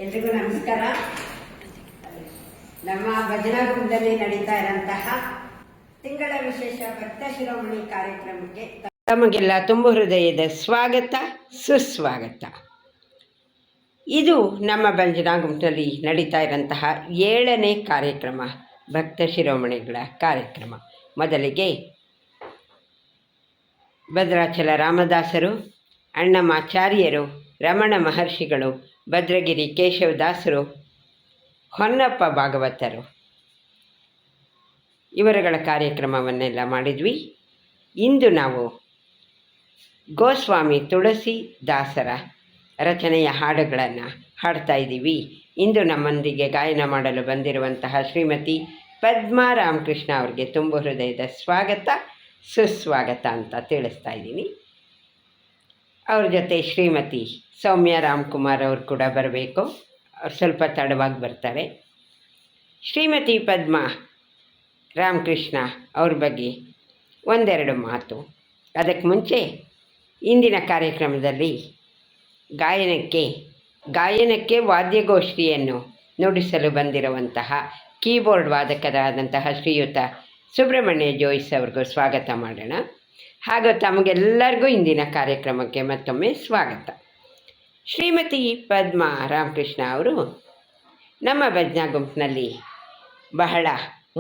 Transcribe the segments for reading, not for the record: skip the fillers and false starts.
ಎಲ್ರಿಗೂ ನಮಸ್ಕಾರ. ನಮ್ಮ ಭಜನಾ ಕುಂಡಲ್ಲಿ ನಡೀತಾ ಇರುವಂತಹ ತಿಂಗಳ ವಿಶೇಷ ಭಕ್ತ ಶಿರೋಮಣಿ ಕಾರ್ಯಕ್ರಮಕ್ಕೆ ತಮಗೆಲ್ಲ ತುಂಬ ಹೃದಯದ ಸ್ವಾಗತ, ಸುಸ್ವಾಗತ. ಇದು ನಮ್ಮ ಭಜನಾ ಗುಂಪಿನಲ್ಲಿ ನಡೀತಾ ಇರುವಂತಹ 7ನೇ ಕಾರ್ಯಕ್ರಮ, ಭಕ್ತ ಶಿರೋಮಣಿಗಳ ಕಾರ್ಯಕ್ರಮ. ಮೊದಲಿಗೆ ಭದ್ರಾಚಲ ರಾಮದಾಸರು, ಅಣ್ಣಮಾಚಾರ್ಯರು, ರಮಣ ಮಹರ್ಷಿಗಳು, ಭದ್ರಗಿರಿ ಕೇಶವದಾಸರು, ಹೊನ್ನಪ್ಪ ಭಾಗವತರು ಇವರುಗಳ ಕಾರ್ಯಕ್ರಮವನ್ನೆಲ್ಲ ಮಾಡಿದ್ವಿ. ಇಂದು ನಾವು ಗೋಸ್ವಾಮಿ ತುಳಸಿದಾಸರ ರಚನೆಯ ಹಾಡುಗಳನ್ನು ಹಾಡ್ತಾ ಇದ್ದೀವಿ. ಇಂದು ನಮ್ಮೊಂದಿಗೆ ಗಾಯನ ಮಾಡಲು ಬಂದಿರುವಂತಹ ಶ್ರೀಮತಿ ಪದ್ಮಾ ರಾಮಕೃಷ್ಣ ಅವರಿಗೆ ತುಂಬ ಹೃದಯದ ಸ್ವಾಗತ, ಸುಸ್ವಾಗತ ಅಂತ ತಿಳಿಸ್ತಾ ಇದ್ದೀನಿ. ಅವ್ರ ಜೊತೆ ಶ್ರೀಮತಿ ಸೌಮ್ಯ ರಾಮ್ಕುಮಾರ್ ಅವರು ಕೂಡ ಬರಬೇಕು. ಅವ್ರು ಸ್ವಲ್ಪ ತಡವಾಗಿ ಬರ್ತಾರೆ. ಶ್ರೀಮತಿ ಪದ್ಮಾ ರಾಮಕೃಷ್ಣ ಅವ್ರ ಬಗ್ಗೆ ಒಂದೆರಡು ಮಾತು. ಅದಕ್ಕೆ ಮುಂಚೆ ಇಂದಿನ ಕಾರ್ಯಕ್ರಮದಲ್ಲಿ ಗಾಯನಕ್ಕೆ ವಾದ್ಯಗೋಷ್ಠಿಯನ್ನು ನುಡಿಸಲು ಬಂದಿರುವಂತಹ ಕೀಬೋರ್ಡ್ ವಾದಕರಾದಂತಹ ಶ್ರೀಯುತ ಸುಬ್ರಹ್ಮಣ್ಯ ಜೋಯಿಸ್ ಅವ್ರಿಗೂ ಸ್ವಾಗತ ಮಾಡೋಣ. ಹಾಗೂ ತಮಗೆಲ್ಲರಿಗೂ ಇಂದಿನ ಕಾರ್ಯಕ್ರಮಕ್ಕೆ ಮತ್ತೊಮ್ಮೆ ಸ್ವಾಗತ. ಶ್ರೀಮತಿ ಪದ್ಮಾ ರಾಮಕೃಷ್ಣ ಅವರು ನಮ್ಮ ಭಜನಾ ಗುಂಪಿನಲ್ಲಿ ಬಹಳ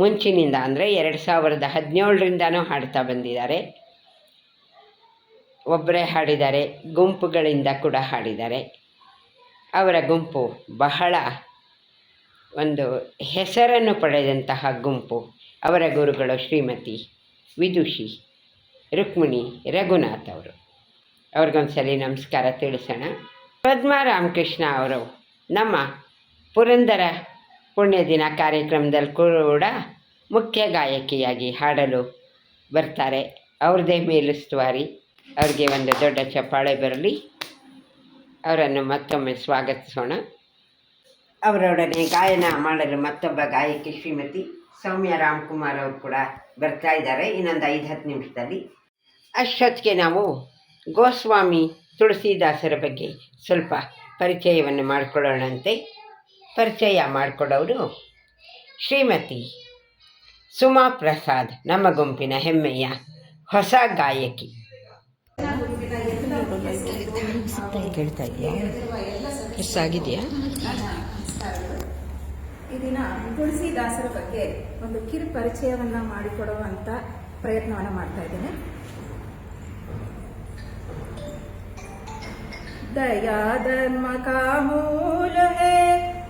ಮುಂಚಿನಿಂದ ಅಂದರೆ 2017ರಿಂದನೂ ಹಾಡ್ತಾ ಬಂದಿದ್ದಾರೆ. ಒಬ್ಬರೇ ಹಾಡಿದ್ದಾರೆ, ಗುಂಪುಗಳಿಂದ ಕೂಡ ಹಾಡಿದ್ದಾರೆ. ಅವರ ಗುಂಪು ಬಹಳ ಒಂದು ಹೆಸರನ್ನು ಪಡೆದಂತಹ ಗುಂಪು. ಅವರ ಗುರುಗಳು ಶ್ರೀಮತಿ ವಿದುಷಿ ರುಕ್ಮಿಣಿ ರಘುನಾಥ್ ಅವರು. ಅವ್ರಿಗೊಂದ್ಸಲಿ ನಮಸ್ಕಾರ ತಿಳಿಸೋಣ. ಪದ್ಮಾ ರಾಮಕೃಷ್ಣ ಅವರು ನಮ್ಮ ಪುರಂದರ ಪುಣ್ಯ ದಿನ ಕಾರ್ಯಕ್ರಮದಲ್ಲಿ ಕೂಡ ಮುಖ್ಯ ಗಾಯಕಿಯಾಗಿ ಹಾಡಲು ಬರ್ತಾರೆ. ಅವ್ರದ್ದೇ ಮೇಲುಸ್ತುವಾರಿ. ಅವ್ರಿಗೆ ಒಂದು ದೊಡ್ಡ ಚಪ್ಪಾಳೆ ಬರಲಿ. ಅವರನ್ನು ಮತ್ತೊಮ್ಮೆ ಸ್ವಾಗತಿಸೋಣ. ಅವರೊಡನೆ ಗಾಯನ ಮಾಡಲು ಮತ್ತೊಬ್ಬ ಗಾಯಕಿ ಶ್ರೀಮತಿ ಸೌಮ್ಯ ರಾಮ್ಕುಮಾರ್ ಅವರು ಕೂಡ ಬರ್ತಾ ಇದ್ದಾರೆ ಇನ್ನೊಂದು 5-10 ನಿಮಿಷದಲ್ಲಿ. ಅಷ್ಟೊತ್ತಿಗೆ ನಾವು ಗೋಸ್ವಾಮಿ ತುಳಸಿದಾಸರ ಬಗ್ಗೆ ಸ್ವಲ್ಪ ಪರಿಚಯವನ್ನು ಮಾಡಿಕೊಳ್ಳೋಣಂತೆ. ಪರಿಚಯ ಮಾಡಿಕೊಡೋರು ಶ್ರೀಮತಿ ಸುಮಾ ಪ್ರಸಾದ್, ನಮ್ಮ ಗುಂಪಿನ ಹೆಮ್ಮೆಯ ಹೊಸ ಗಾಯಕಿ. ಕೇಳ್ತಾ ಇದೆಯಾ? ಎಷ್ಟಾಗಿದೆಯಾ? ಈ ದಿನ ತುಳಸಿದಾಸರ ಬಗ್ಗೆ ಒಂದು ಕಿರು ಪರಿಚಯವನ್ನು ಮಾಡಿಕೊಡುವಂಥ ಪ್ರಯತ್ನವನ್ನು ಮಾಡ್ತಾ ಇದ್ದೇನೆ. दया धर्म का मूल है,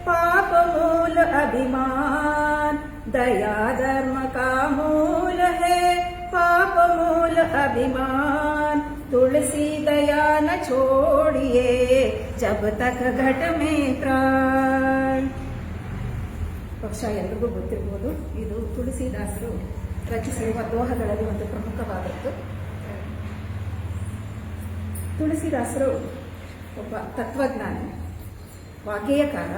पाप मूल अभिमान. दया धर्म का मूल है, पाप मूल अभिमान. तुलसी दया न छोड़िए, जब तक घट में प्राण. ಬಹುಶಃ ಎಲ್ರಿಗೂ ಗೊತ್ತಿರ್ಬೋದು, ಇದು ತುಳಸಿದಾಸರು ರಚಿಸಿರುವ ದೋಹಗಳಲ್ಲಿ ಒಂದು ಪ್ರಮುಖವಾದದ್ದು. ತುಳಸಿದಾಸರು ಒಬ್ಬ ತತ್ವಜ್ಞಾನಿ, ವಾಗ್ಗೇಯಕಾರ,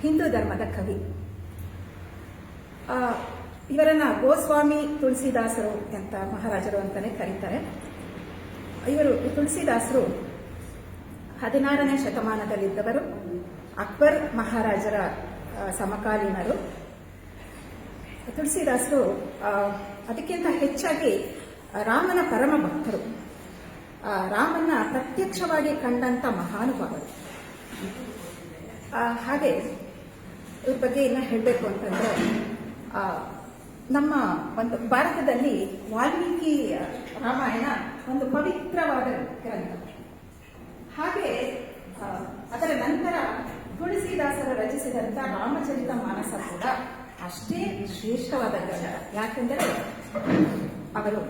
ಹಿಂದೂ ಧರ್ಮದ ಕವಿ. ಇವರನ್ನು ಗೋಸ್ವಾಮಿ ತುಳಸಿದಾಸರು ಅಂತ ಮಹಾರಾಜರು ಅಂತಲೇ ಕರೀತಾರೆ. ಇವರು ತುಳಸಿದಾಸರು 16ನೇ ಶತಮಾನದಲ್ಲಿದ್ದವರು. ಅಕ್ಬರ್ ಮಹಾರಾಜರ ಸಮಕಾಲೀನರು. ತುಳಸಿದಾಸರು ಅದಕ್ಕಿಂತ ಹೆಚ್ಚಾಗಿ ರಾಮನ ಪರಮ ಭಕ್ತರು. ರಾಮನ್ನ ಪ್ರತ್ಯಕ್ಷವಾಗಿ ಕಂಡಂಥ ಮಹಾನುಭಾವರು. ಹಾಗೆ ಇವ್ರ ಬಗ್ಗೆ ಇನ್ನು ಹೇಳಬೇಕು ಅಂತಂದರೆ, ನಮ್ಮ ಒಂದು ಭಾರತದಲ್ಲಿ ವಾಲ್ಮೀಕಿ ರಾಮಾಯಣ ಒಂದು ಪವಿತ್ರವಾದ ಗ್ರಂಥ. ಹಾಗೆ ಅದರ ನಂತರ ತುಳಸಿದಾಸರು ರಚಿಸಿದಂಥ ರಾಮಚರಿತ ಮಾನಸ ಕೂಡ ಅಷ್ಟೇ ಶ್ರೇಷ್ಠವಾದ ಗ್ರಂಥ. ಯಾಕೆಂದರೆ ಅವರು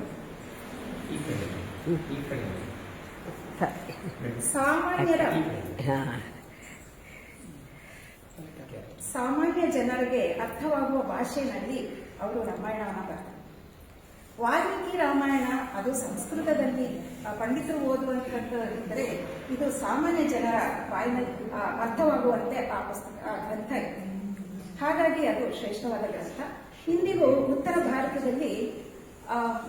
ಸಾಮಾನ್ಯ ಜನರಿಗೆ ಅರ್ಥವಾಗುವ ಭಾಷೆಯಲ್ಲಿ ಅವರು ರಾಮಾಯಣವನ್ನು ಬರ್ತಾರೆ. ವಾಲ್ಮೀಕಿ ರಾಮಾಯಣ ಅದು ಸಂಸ್ಕೃತದಲ್ಲಿ ಪಂಡಿತರು ಓದುವಂಥದ್ದು ಇದ್ದರೆ, ಇದು ಸಾಮಾನ್ಯ ಜನರ ಬಾಯಿನಲ್ಲಿ ಅರ್ಥವಾಗುವಂತೆ ಆ ಗ್ರಂಥ ಇದೆ. ಹಾಗಾಗಿ ಅದು ಶ್ರೇಷ್ಠವಾದ ಗ್ರಂಥ. ಇಂದಿಗೂ ಉತ್ತರ ಭಾರತದಲ್ಲಿ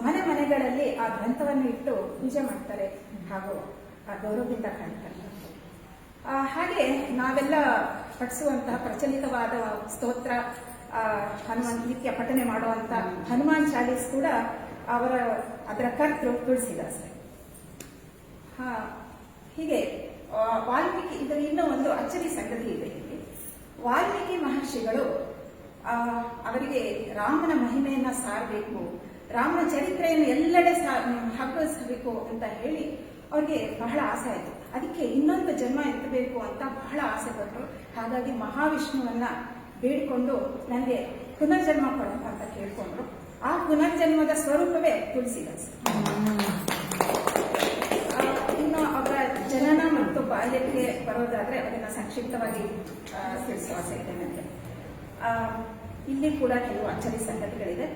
ಮನೆಗಳಲ್ಲಿ ಆ ಗ್ರಂಥವನ್ನು ಇಟ್ಟು ಪೂಜೆ ಮಾಡ್ತಾರೆ ಹಾಗೂ ಆ ಗೌರವದಿಂದ ಕಾಣ್ತಾರೆ. ಹಾಗೆ ನಾವೆಲ್ಲ ಪಠಿಸುವಂತಹ ಪ್ರಚಲಿತವಾದ ಸ್ತೋತ್ರ, ಹನುಮಾನ್ ನಿತ್ಯ ಪಠನೆ ಮಾಡುವಂಥ ಹನುಮಾನ್ ಚಾಲೀಸ್ ಕೂಡ ಅದರ ಕರ್ತೃ ತುಳಸಿದಾಸರು. ಹೀಗೆ ವಾಲ್ಮೀಕಿ, ಇದರ ಇನ್ನೂ ಒಂದು ಅಚ್ಚರಿ ಸಂಗತಿ ಇದೆ. ಇಲ್ಲಿ ವಾಲ್ಮೀಕಿ ಮಹರ್ಷಿಗಳು ಅವರಿಗೆ ರಾಮನ ಮಹಿಮೆಯನ್ನ ಸಾರಬೇಕು, ರಾಮನ ಚರಿತ್ರೆಯನ್ನು ಎಲ್ಲೆಡೆ ಹಬ್ಬಿಸಬೇಕು ಅಂತ ಹೇಳಿ ಅವ್ರಿಗೆ ಬಹಳ ಆಸೆ ಆಯಿತು. ಅದಕ್ಕೆ ಇನ್ನೊಂದು ಜನ್ಮ ಎತ್ತಬೇಕು ಅಂತ ಬಹಳ ಆಸೆ ಪಟ್ಟರು. ಹಾಗಾಗಿ ಮಹಾವಿಷ್ಣುವನ್ನ ಬೇಡಿಕೊಂಡು ನನಗೆ ಪುನರ್ಜನ್ಮ ಕೊಡು ಅಂತ ಕೇಳ್ಕೊಂಡ್ರು. ಆ ಪುನರ್ಜನ್ಮದ ಸ್ವರೂಪವೇ ತುಳಸಿದಾಸ. ಇನ್ನು ಅವರ ಜನನ ಮತ್ತು ಬಾಲ್ಯಕ್ಕೆ ಬರೋದಾದ್ರೆ ಅದನ್ನ ಸಂಕ್ಷಿಪ್ತವಾಗಿ ತಿಳಿಸುವ ಆಸೆ ಇದೆ ನನಗೆ. ಇಲ್ಲಿ ಕೂಡ ಕೆಲವು ಅಚ್ಚರಿ ಸಂಗತಿಗಳಿದೆ.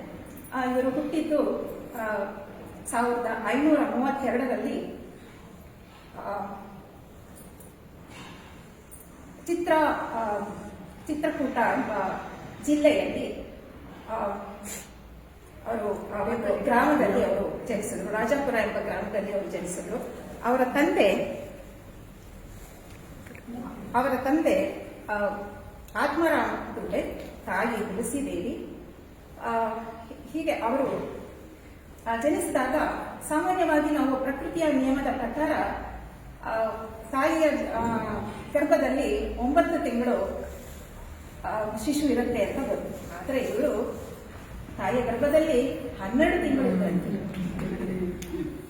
ಇವರು ಹುಟ್ಟಿದ್ದು 1532ರಲ್ಲಿ ಚಿತ್ರಕೂಟ ಎಂಬ ಜಿಲ್ಲೆಯಲ್ಲಿ ಅವರು ಒಂದು ಗ್ರಾಮದಲ್ಲಿ ಅವರು ಜನಿಸಿದ್ರು. ರಾಜಾಪುರ ಎಂಬ ಗ್ರಾಮದಲ್ಲಿ ಅವರು ಜನಿಸಿದ್ರು. ಅವರ ತಂದೆ ಆತ್ಮರಾಮ ದುಡ್ಡೆ, ತಾಯಿ ತುಳಸಿದೇವಿ. ಹೀಗೆ ಅವರು ಜನಿಸಿದಾಗ ಸಾಮಾನ್ಯವಾಗಿ ನಾವು ಪ್ರಕೃತಿಯ ನಿಯಮದ ಪ್ರಕಾರ ತಾಯಿಯ ಗರ್ಭದಲ್ಲಿ 9 ತಿಂಗಳು ಶಿಶು ಇರುತ್ತೆ ಅಂತ ಗೊತ್ತು. ಆದರೆ ಇವಳು ತಾಯಿಯ ಗರ್ಭದಲ್ಲಿ 12 ತಿಂಗಳು ಇದ್ದಂತೆ.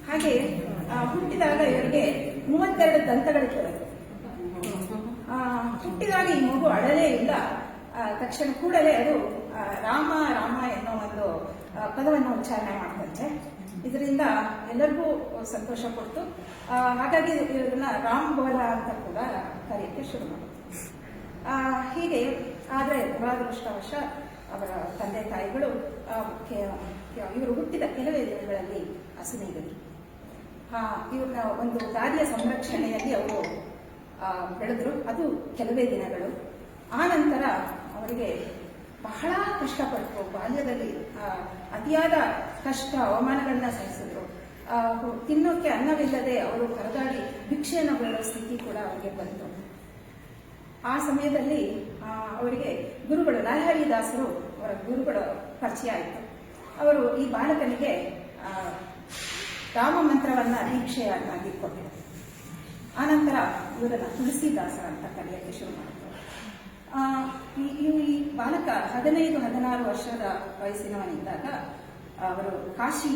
ಹಾಗೆ ಹುಟ್ಟಿದಾಗ ಇವರಿಗೆ 32 ದಂತಗಳಿರ್ತವೆ. ಹುಟ್ಟಿದಾಗ ಈ ಮಗು ಅಳಲೇ ಇಲ್ಲ. ತಕ್ಷಣ ಕೂಡಲೇ ಅದು ರಾಮ ರಾಮ ಎನ್ನೋ ಒಂದು ಪದವನ್ನು ಉಚ್ಚಾರಣೆ ಮಾಡ್ತಂತೆ. ಇದರಿಂದ ಎಲ್ಲರಿಗೂ ಸಂತೋಷ ಕೊಡ್ತು. ಹಾಗಾಗಿ ಇದನ್ನ ರಾಮ್ ಬೋಲ ಅಂತ ಕೂಡ ಕರೆಯಕ್ಕೆ ಶುರು ಮಾಡಿತು. ಹೀಗೆ ಆದರೆ ದುರಾದೃಷ್ಟವಶ ಅವರ ತಂದೆ ತಾಯಿಗಳು ಇವರು ಹುಟ್ಟಿದ ಕೆಲವೇ ದಿನಗಳಲ್ಲಿ ಅಸುನೀಗರು. ಇವ್ರನ್ನ ಒಂದು ದಾರಿಯ ಸಂರಕ್ಷಣೆಯಲ್ಲಿ ಅವರು ಬೆಳೆದ್ರು. ಅದು ಕೆಲವೇ ದಿನಗಳು. ಆ ನಂತರ ಅವರಿಗೆ ಬಹಳ ಕಷ್ಟಪಟ್ಟು ಬಾಲ್ಯದಲ್ಲಿ ಅತಿಯಾದ ಕಷ್ಟ ಅವಮಾನಗಳನ್ನ ಸಹಿಸಿದ್ರು. ತಿನ್ನೋಕೆ ಅನ್ನವಿಲ್ಲದೆ ಅವರು ಹೊರಗಾಡಿ ಭಿಕ್ಷೆಯನ್ನು ಬೇಡೋ ಸ್ಥಿತಿ ಕೂಡ ಅವರಿಗೆ ಬಂತು. ಆ ಸಮಯದಲ್ಲಿ ಅವರಿಗೆ ಗುರುಗಳು ನರಹರಿದಾಸರು ಅವರ ಗುರುಗಳ ಪರಿಚಯ ಆಯಿತು. ಅವರು ಈ ಬಾಲಕನಿಗೆ ರಾಮ ಮಂತ್ರವನ್ನ ದೀಕ್ಷೆಯನ್ನಾಗಿ ಕೊಟ್ಟರು. ಆನಂತರ ಇವರನ್ನ ತುಳಸಿದಾಸ ಅಂತ ಕರೆಯಕ್ಕೆ ಶುರು ಮಾಡಿದರು. ಈ ಬಾಲಕ 15-16 ವರ್ಷದ ವಯಸ್ಸಿನವನಿದ್ದಾಗ ಅವರು ಕಾಶಿ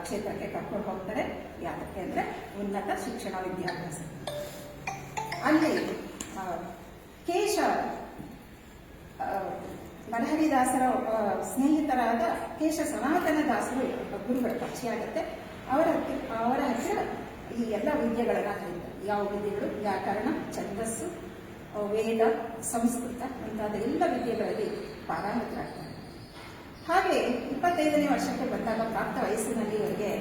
ಕ್ಷೇತ್ರಕ್ಕೆ ಕರ್ಕೊಂಡು ಹೋಗ್ತಾರೆ. ಯಾಕೆ ಅಂದರೆ ಉನ್ನತ ಶಿಕ್ಷಣ ವಿದ್ಯಾಭ್ಯಾಸ. ಅಲ್ಲಿ ಕೇಶ ನರಹರಿದಾಸರ ಸ್ನೇಹಿತರಾದ ಕೇಶ ಸನಾತನ ದಾಸರು ಗುರುಗಳ ಪರಿಚಯ ಆಗುತ್ತೆ. ಅವರ ಹತ್ತಿರ ಈ ಎಲ್ಲ ವಿದ್ಯೆಗಳನ್ನ ಕಲಿತಾರೆ. ಯಾವ ವಿದ್ಯೆಗಳು? ವ್ಯಾಕರಣ, ಛಂದಸ್ಸು, ವೇದ, ಸಂಸ್ಕೃತ ಮುಂತಾದ ಎಲ್ಲ ವಿದ್ಯೆಗಳಲ್ಲಿ ಪಾರಂಗತರಾಗ್ತಾರೆ. ಹಾಗೆ 25ನೇ ವರ್ಷಕ್ಕೆ ಬಂದಾಗ ಪ್ರಾಪ್ತ ವಯಸ್ಸಿನಲ್ಲಿ ಅವರಿಗೆ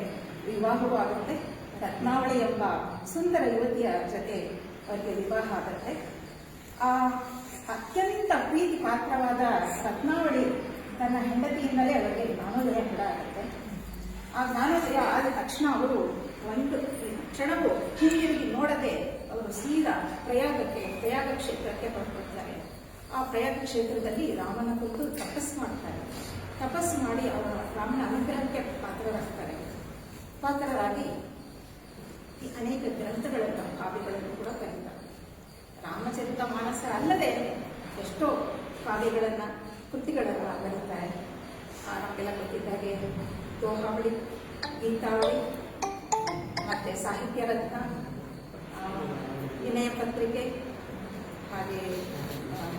ವಿವಾಹವೂ ಆಗುತ್ತೆ. ರತ್ನಾವಳಿ ಎಂಬ ಸುಂದರ ಯುವತಿಯ ಜೊತೆ ಅವರಿಗೆ ವಿವಾಹ ಆಗುತ್ತೆ. ಅತ್ಯಂತ ಪ್ರೀತಿ ಪಾತ್ರವಾದ ರತ್ನಾವಳಿ ತನ್ನ ಹೆಂಡತಿಯಿಂದಲೇ ಅವರಿಗೆ ಜ್ಞಾನೋದಯ ಕೂಡ ಆಗುತ್ತೆ. ಆ ಜ್ಞಾನೋದಯ ಆದ ತಕ್ಷಣ ಅವರು ಒಂದು ಕ್ಷಣವೂ ಹಿಂದಿರುಗಿ ನೋಡದೆ ಅವರು ಸೀದಾ ಪ್ರಯಾಗ ಕ್ಷೇತ್ರಕ್ಕೆ ಹೊರಡ್ತಾರೆ. ಆ ಪ್ರಯಾಗ ಕ್ಷೇತ್ರದಲ್ಲಿ ರಾಮನ ಕುರಿತು ತಪಸ್ಸು ಮಾಡ್ತಾರೆ. ತಪಸ್ಸು ಮಾಡಿ ಅವರ ರಾಮನ ಅನುಗ್ರಹಕ್ಕೆ ಪಾತ್ರರಾಗಿ ಅನೇಕ ಗ್ರಂಥಗಳನ್ನು, ಕಾವ್ಯಗಳನ್ನು ಕೂಡ ಬರೀತಾರೆ. ರಾಮಚರಿತ ಮಾನಸ ಅಲ್ಲದೆ ಎಷ್ಟೋ ಕಾವ್ಯಗಳನ್ನ, ಕೃತಿಗಳನ್ನ ಬರೀತಾರೆ. ನಮಗೆಲ್ಲ ಗೊತ್ತಿದ್ದಾಗೆ ದೋಹಾವಳಿ, ಗೀತಾವಳಿ, ಮತ್ತೆ ಸಾಹಿತ್ಯ ರತ್ನ, ವಿನಯ ಪತ್ರಿಕೆ, ಹಾಗೆ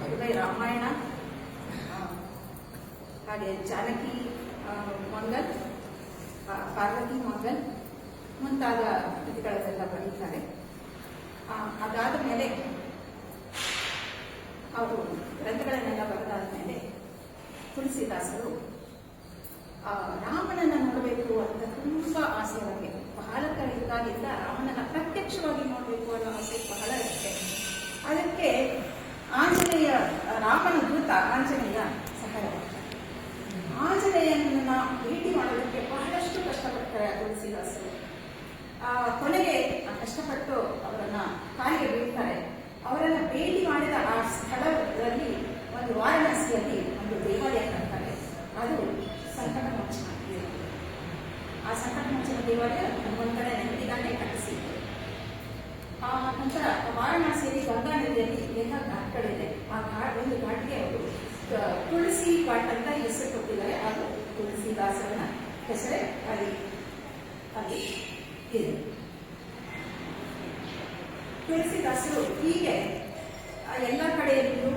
ಹೃದಯ ರಾಮಾಯಣ, ಹಾಗೆ ಜಾನಕಿ ಮಂಗಲ್, ಪಾರ್ವತಿ ಮಂಗಲ್ ಮುಂತಾದ ಕೃತಿಗಳನ್ನೆಲ್ಲ ಬರೀತಾರೆ. ಅದಾದ ಮೇಲೆ ಅವರು ಗ್ರಂಥಗಳನ್ನೆಲ್ಲ ಬರೆದಾದ ಮೇಲೆ ತುಳಸಿದಾಸರು ರಾಮನನ್ನ ನೋಡಬೇಕು ಅಂತ ತುಂಬಾ ಆಸೆ ಅವರಿಗೆ. ಬಾಲಕರಿದ್ದಾಗಿಂದ ರಾಮನನ್ನ ಪ್ರತ್ಯಕ್ಷವಾಗಿ ನೋಡಬೇಕು ಅನ್ನೋ ಆಸೆ ಬಹಳ ಇರುತ್ತೆ. ಅದಕ್ಕೆ ರಾಮನ ದೂತ ಆಂಜನೇಯ ಸಹಾಯವಾಗ್ತಾರೆ. ಆಂಜನೇಯನನ್ನ ಭೇಟಿ ಮಾಡೋದಕ್ಕೆ ಬಹಳಷ್ಟು ಕಷ್ಟಪಡ್ತಾರೆ ತುಳಸಿದಾಸರು. ಕೊನೆಗೆ ಕಷ್ಟಪಟ್ಟು ಅವರನ್ನ ಕಾಲಿಗೆ ಬೀಳ್ತಾರೆ. ದೇವಾಲಯ ಒಂದ್ ಕಡೆ ನೆಮ್ಮದಿಗಾನೆ ಕಟ್ಟಿಸಿದ್ರು. ಆ ನಂತರ ವಾರಣಾಸಿಯಲ್ಲಿ ಗಂಗಾ ನದಿಯಲ್ಲಿ ಎಲ್ಲ ಘಾಟ್ಗಳಿದೆ. ಆ ಒಂದು ಘಾಟ್ಗೆ ಅವರು ತುಳಸಿ ಘಾಟ್ ಅಂತ ಹೆಸರು ಕೊಟ್ಟಿದ್ದಾರೆ. ಅದು ತುಳಸಿದಾಸರನ ಹೆಸರೇ ಅಲ್ಲಿ ಇದೆ. ತುಳಸಿದಾಸರು ಹೀಗೆ ಎಲ್ಲ ಕಡೆಯಲ್ಲೂ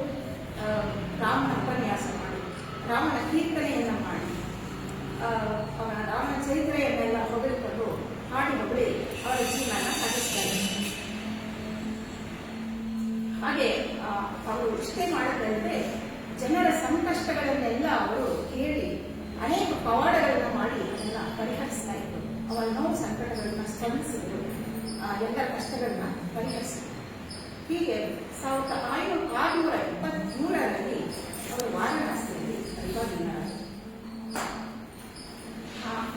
ರಾಮನ ಉಪನ್ಯಾಸ ಮಾಡಿ, ರಾಮನ ಕೀರ್ತನೆಯನ್ನ ಮಾಡಿ, ಅವನ ರಾಮನ ಚರಿತ್ರೆಯನ್ನೆಲ್ಲ ಹೊಗಳಿಕೊಂಡು ಹಾಡಿ ಹೊಗಳಿ ಅವರ ಜೀವನ ಸಾಗಿಸ್ತಾರೆ. ಹಾಗೆ ಅವರು ಇಷ್ಟೇ ಮಾಡದಂತೆ ಜನರ ಸಂಕಷ್ಟಗಳನ್ನೆಲ್ಲ ಅವರು ಕೇಳಿ ಅನೇಕ ಪವಾಡಗಳನ್ನ ಮಾಡಿ ಅದನ್ನ ಪರಿಹರಿಸ್ತಾ ಇದ್ರು. ಅವರ ನೋವು ಸಂಕಟಗಳನ್ನ ಸ್ಪಂದಿಸಿದ್ರು, ಎಲ್ಲರ ಕಷ್ಟಗಳನ್ನ ಪರಿಹರಿಸಿದ್ರು. ಹೀಗೆ 1623ರಲ್ಲಿ ಅವರು ವಾರಣಾಸಿಯಲ್ಲಿ ದೈವಾಧೀನರಾದರು.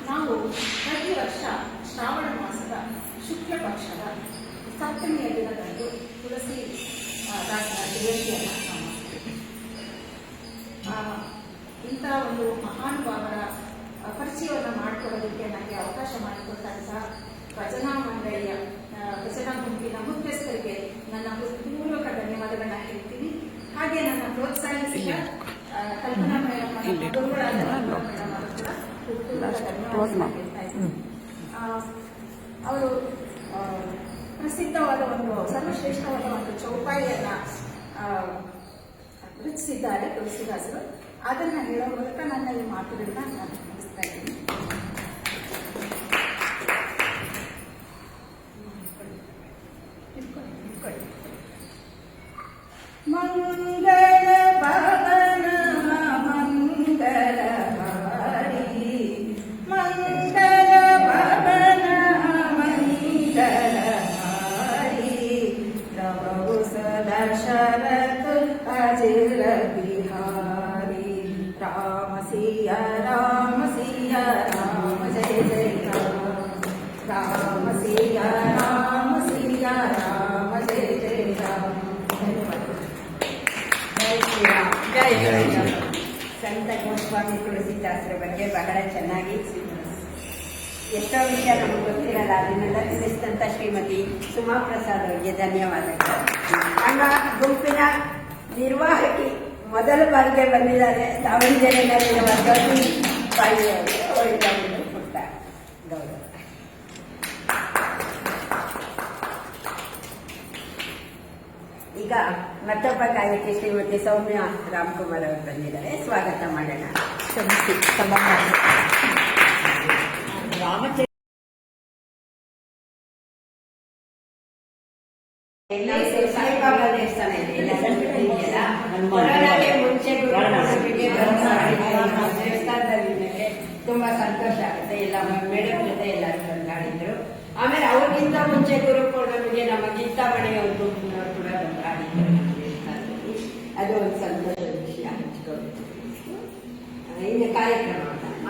ನಾವು ಪ್ರತಿ ವರ್ಷ ಶ್ರಾವಣ ಮಾಸದ ಶುಕ್ಲ ಪಕ್ಷದ ಸಪ್ತಮಿಯ ದಿನದಂದು ತುಳಸಿ ದಾಸರ ಜಯಂತಿಯನ್ನು ನಾವು ಮಾಡ್ತೀವಿ. ಇಂಥ ಒಂದು ಮಹಾನುಭಾವರ ಪರಿಚಯವನ್ನು ಮಾಡಿಕೊಡೋದಕ್ಕೆ ನನಗೆ ಅವಕಾಶ ಮಾಡಿಕೊಟ್ಟಂತಹ ಭಜನಾ ಮಂಡಳಿಯ ಭಜನಾ ಗುಂಪಿನ ಮುಖ್ಯಸ್ಥರಿಗೆ ನನ್ನ ಪೂರ್ವಕ ಧನ್ಯವಾದಗಳನ್ನ ಹೇಳ್ತೀನಿ. ಹಾಗೆ ನನ್ನ ಪ್ರೋತ್ಸಾಹಿಸಿದ ಕಲ್ಪನಾ ಮೇಡಮ್ ಕೂಡ ಅವರು ಪ್ರಸಿದ್ಧವಾದ ಒಂದು ಸರ್ವಶ್ರೇಷ್ಠವಾದ ಒಂದು ಚೌಪಾಯಿಯನ್ನ ರಚಿಸಿದ್ದಾರೆ ತುಳಸಿದಾಸರು. ಅದನ್ನ ಹೇಳೋ ಮೂಲಕ ನನ್ನ ಈ ಮಾತುಗಳನ್ನ ನಾನು ಮುಗಿಸ್ತಾ ಇದ್ದೀನಿ. ಮಂಗಳ ಭವನ ಮಂಗಳ ಹಾರಿ, ಮಂಗಳ ಭವನ ಮಂಗಳ ಹಾರಿ, ಪ್ರಭು ಸದಶರಥ ಅಜಿರ ಬಿಹಾರಿ, ರಾಮ ಸಿಯ ರಾಮ ಸಿಯ ರಾಮ ಜಯ ಜಯ ರಾಮ ಸಿಯ ರಾಮ ಸಿಯ ರಾಮ ಜಯ ಜಯ ರಾಮ. ಜಯ ಶ್ರೀರಾಮ್. ಸಂತ ಗೋಸ್ವಾಮಿ ತುಳಸಿದಾಸರ ಬಗ್ಗೆ ಬಹಳ ಚೆನ್ನಾಗಿ ಎಷ್ಟೋ ವಿಷಯ ನಮಗೆ ಗೊತ್ತಿರಲ್ಲ, ಅದನ್ನೆಲ್ಲ ತಿಳಿಸಿದಂಥ ಶ್ರೀಮತಿ ಸುಮಾ ಪ್ರಸಾದ್ ಅವರಿಗೆ ಧನ್ಯವಾದಗಳು. ನಮ್ಮ ಗುಂಪಿನ ನಿರ್ವಾಹಕಿ ಮೊದಲ ಬಾರಿಗೆ ಬಂದಿದ್ದಾರೆ ದಾವಣಗೆರೆಯಲ್ಲಿರುವ ಗೌರಿ ಬಾಯಿ ಅವರಿಗೆ ಪುಟ್ಟ ಗೌರವ. ಈಗ ಮತ್ತೊಬ್ಬ ಗಾಯಕಿ ಶ್ರೀಮತಿ ಸೌಮ್ಯ ರಾಮ್ಕುಮಾರ್ ಅವರು ಬಂದಿದ್ದಾರೆ, ಸ್ವಾಗತ ಮಾಡೋಣ. ಸಾಯಿಬಾಬಾ ದೇವಸ್ಥಾನ ಇದೆಯಲ್ಲ, ಮುಂಚೆ ದೇವಸ್ಥಾನದಲ್ಲಿ ತುಂಬಾ ಸಂತೋಷ ಆಗುತ್ತೆ. ಎಲ್ಲ ಮೇಡಮ್ ಜೊತೆ ಎಲ್ಲರೂ ಬಂದಾಡಿದ್ರು. ಆಮೇಲೆ ಅವ್ರಿಗಿಂತ ಮುಂಚೆ ಗುರುಪೌರ್ಣಮಿಗೆ ನಮ್ಮ ಗೀತಾಮಣಿ ಅವ್ರ ಗುಂಪಿನವರು ಕೂಡ ಬಂದಾಡಿದ್ರು ದೇವಸ್ಥಾನದಲ್ಲಿ. ಅದು ಒಂದು ಸಂತೋಷದ ವಿಷಯ ಹಂಚ್ಕೊಂಡು ಇನ್ನು ಕಾರ್ಯಕ್ರಮ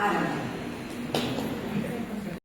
ಆರಂಭ